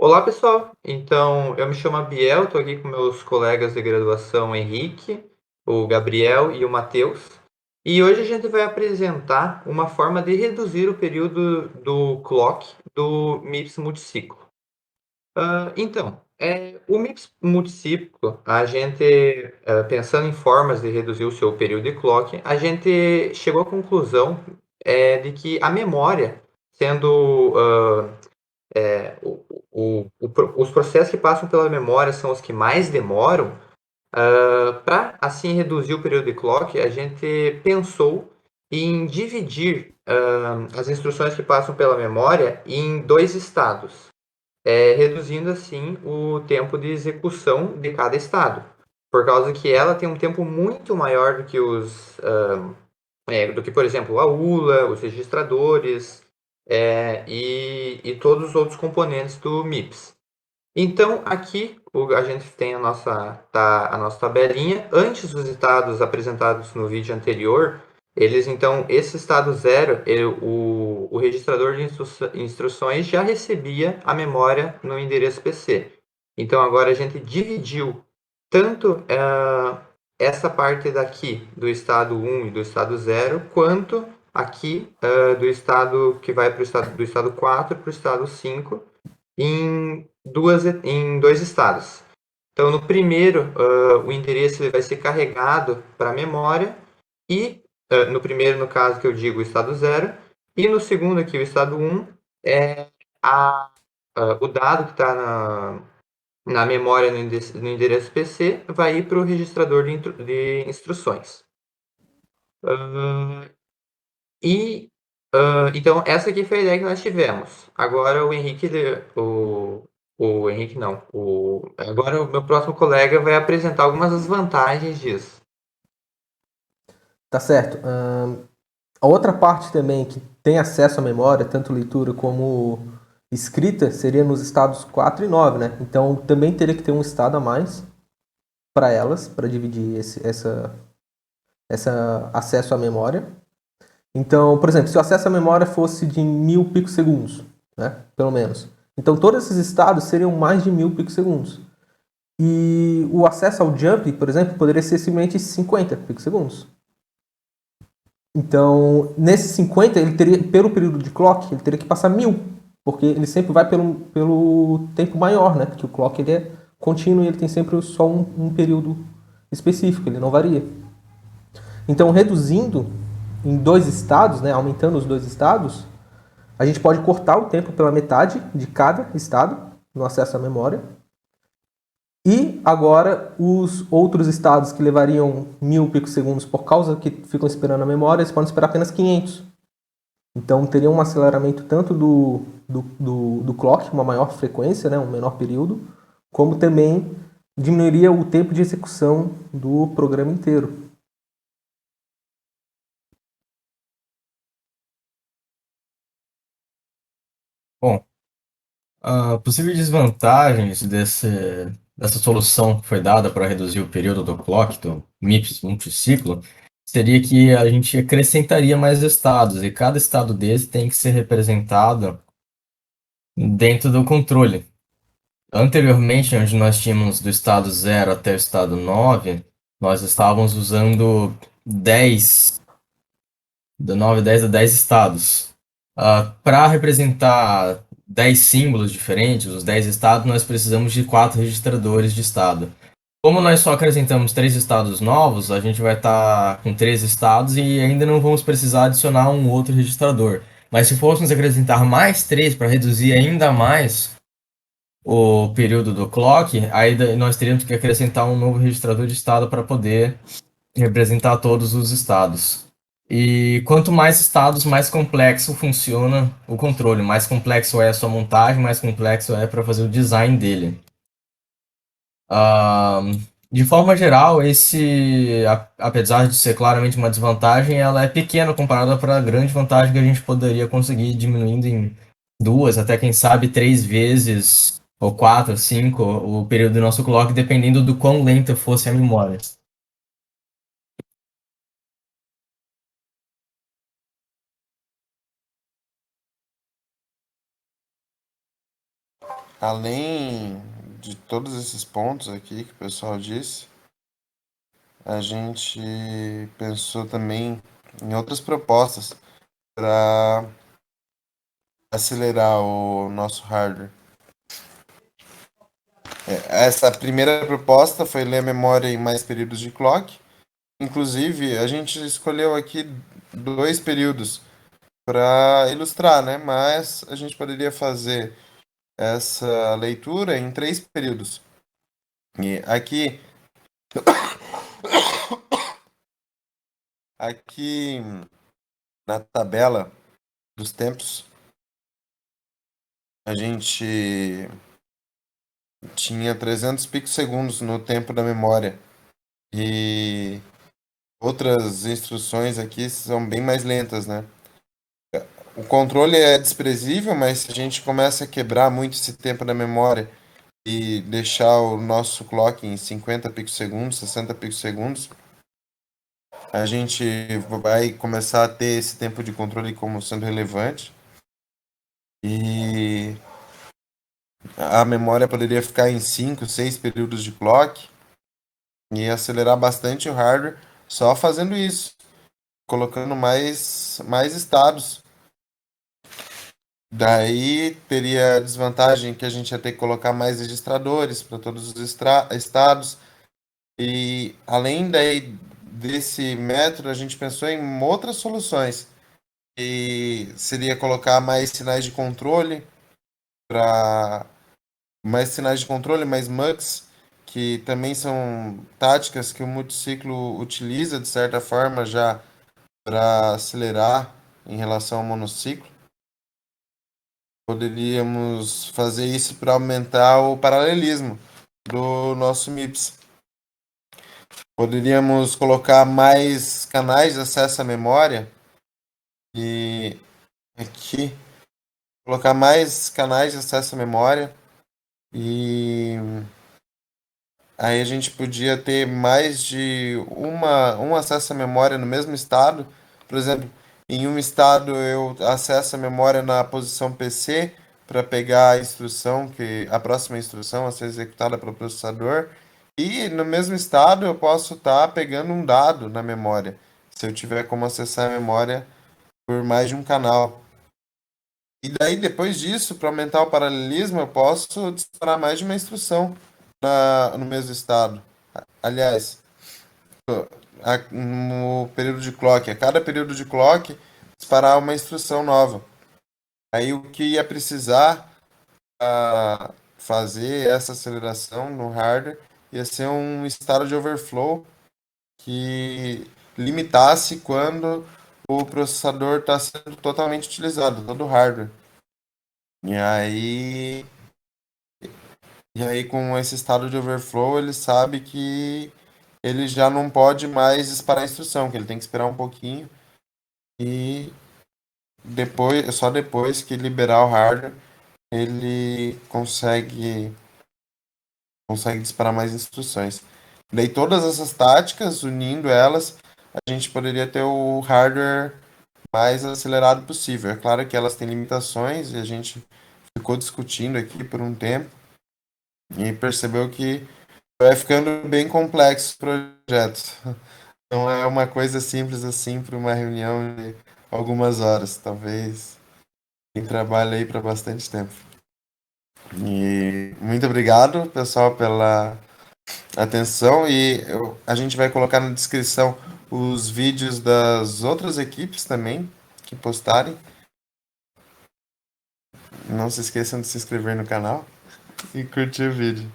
Olá, pessoal. Então, eu me chamo Abiel, estou aqui com meus colegas de graduação Henrique, o Gabriel e o Matheus. E hoje a gente vai apresentar uma forma de reduzir o período do clock do MIPS multiciclo. O MIPS multiciclo, a gente, pensando em formas de reduzir o seu período de clock, a gente chegou à conclusão de que a memória, sendo os processos que passam pela memória são os que mais demoram. Para assim reduzir o período de clock, a gente pensou em dividir as instruções que passam pela memória em dois estados, reduzindo assim o tempo de execução de cada estado, por causa que ela tem um tempo muito maior do que, por exemplo, a ULA, os registradores, e todos os outros componentes do MIPS. Então, aqui a gente tem a nossa tabelinha. Antes dos estados apresentados no vídeo anterior, esse estado zero, o registrador de instruções já recebia a memória no endereço PC. Então, agora a gente dividiu tanto essa parte daqui do estado um e do estado zero, quanto aqui do estado que vai para o estado, do estado 4 para o estado 5 em dois estados. Então, no primeiro, o endereço ele vai ser carregado para a memória, e no primeiro, no caso que eu digo, o estado zero, e no segundo, aqui, o estado um, é o dado que está na memória no endereço PC vai ir para o registrador de instruções. E então essa aqui foi a ideia que nós tivemos. Agora o Henrique não, agora o meu próximo colega vai apresentar algumas das vantagens disso. Tá certo. A outra parte também que tem acesso à memória, tanto leitura como escrita, seria nos estados 4 e 9, né? Então também teria que ter um estado a mais para elas, para dividir essa acesso à memória. Então, por exemplo, se o acesso à memória fosse de 1000 picosegundos, né? Pelo menos. Então todos esses estados seriam mais de 1000 picosegundos. E o acesso ao jump, por exemplo, poderia ser simplesmente 50 picosegundos. Então, nesses 50, ele teria, pelo período de clock, ele teria que passar 1000, porque ele sempre vai pelo tempo maior, né? Porque o clock ele é contínuo e ele tem sempre só um período específico, ele não varia. Então, reduzindo em dois estados, né, aumentando os dois estados, a gente pode cortar o tempo pela metade de cada estado no acesso à memória. E agora, os outros estados que levariam 1000 picosegundos por causa que ficam esperando a memória, eles podem esperar apenas 500. Então, teria um aceleramento tanto do clock, uma maior frequência, né, um menor período, como também diminuiria o tempo de execução do programa inteiro. Bom, possíveis desvantagens dessa solução que foi dada para reduzir o período do clock, do MIPS multiciclo, seria que a gente acrescentaria mais estados, e cada estado desse tem que ser representado dentro do controle. Anteriormente, onde nós tínhamos do estado zero até o estado 9, nós estávamos usando 10, do 9, 10 a 10 estados. Para representar 10 símbolos diferentes, os 10 estados, nós precisamos de 4 registradores de estado. Como nós só acrescentamos 3 estados novos, a gente vai estar com 3 estados e ainda não vamos precisar adicionar um outro registrador. Mas se fôssemos acrescentar mais 3 para reduzir ainda mais o período do clock, aí nós teríamos que acrescentar um novo registrador de estado para poder representar todos os estados. E quanto mais estados, mais complexo funciona o controle. Mais complexo é a sua montagem, mais complexo é para fazer o design dele. Ah, de forma geral, apesar de ser claramente uma desvantagem, ela é pequena comparada para a grande vantagem que a gente poderia conseguir diminuindo em duas, até quem sabe 3 vezes, ou 4, 5, o período do nosso clock, dependendo do quão lenta fosse a memória. além de todos esses pontos aqui que o pessoal disse, a gente pensou também em outras propostas para acelerar o nosso hardware. Essa primeira proposta foi ler a memória em mais períodos de clock. Inclusive, a gente escolheu aqui 2 períodos para ilustrar, né? Mas a gente poderia fazer essa leitura em 3 períodos. E aqui na tabela dos tempos, a gente tinha 300 picosegundos no tempo da memória. E outras instruções aqui são bem mais lentas, né? O controle é desprezível, mas se a gente começa a quebrar muito esse tempo da memória e deixar o nosso clock em 50 picosegundos, 60 picosegundos, a gente vai começar a ter esse tempo de controle como sendo relevante. E a memória poderia ficar em 5, 6 períodos de clock e acelerar bastante o hardware só fazendo isso, colocando mais estados. Daí teria a desvantagem que a gente ia ter que colocar mais registradores para todos os estados. E além desse método, a gente pensou em outras soluções. E seria colocar mais sinais de controle, mais MUX, que também são táticas que o multiciclo utiliza de certa forma já para acelerar em relação ao monociclo. Poderíamos fazer isso para aumentar o paralelismo do nosso MIPS. Poderíamos colocar mais canais de acesso à memória e aqui colocar mais canais de acesso à memória e aí a gente podia ter mais de um acesso à memória no mesmo estado. Por exemplo, em um estado eu acesso a memória na posição PC para pegar a próxima instrução a ser executada pelo processador. E no mesmo estado eu posso estar pegando um dado na memória, se eu tiver como acessar a memória por mais de um canal. E daí, depois disso, para aumentar o paralelismo, eu posso disparar mais de uma instrução no mesmo estado. Aliás, no período de clock, a cada período de clock, disparar uma instrução nova. Aí o que ia precisar para fazer essa aceleração no hardware ia ser um estado de overflow que limitasse quando o processador está sendo totalmente utilizado, todo o hardware. E aí, e aí, com esse estado de overflow, ele sabe que ele já não pode mais disparar a instrução, que ele tem que esperar um pouquinho e só depois que liberar o hardware, ele consegue disparar mais instruções. Daí todas essas táticas, unindo elas, a gente poderia ter o hardware mais acelerado possível. É claro que elas têm limitações e a gente ficou discutindo aqui por um tempo e percebeu que vai ficando bem complexo o projeto. Não é uma coisa simples assim para uma reunião de algumas horas. Talvez quem trabalha aí para bastante tempo. E muito obrigado, pessoal, pela atenção. E a gente vai colocar na descrição os vídeos das outras equipes também que postarem. Não se esqueçam de se inscrever no canal e curtir o vídeo.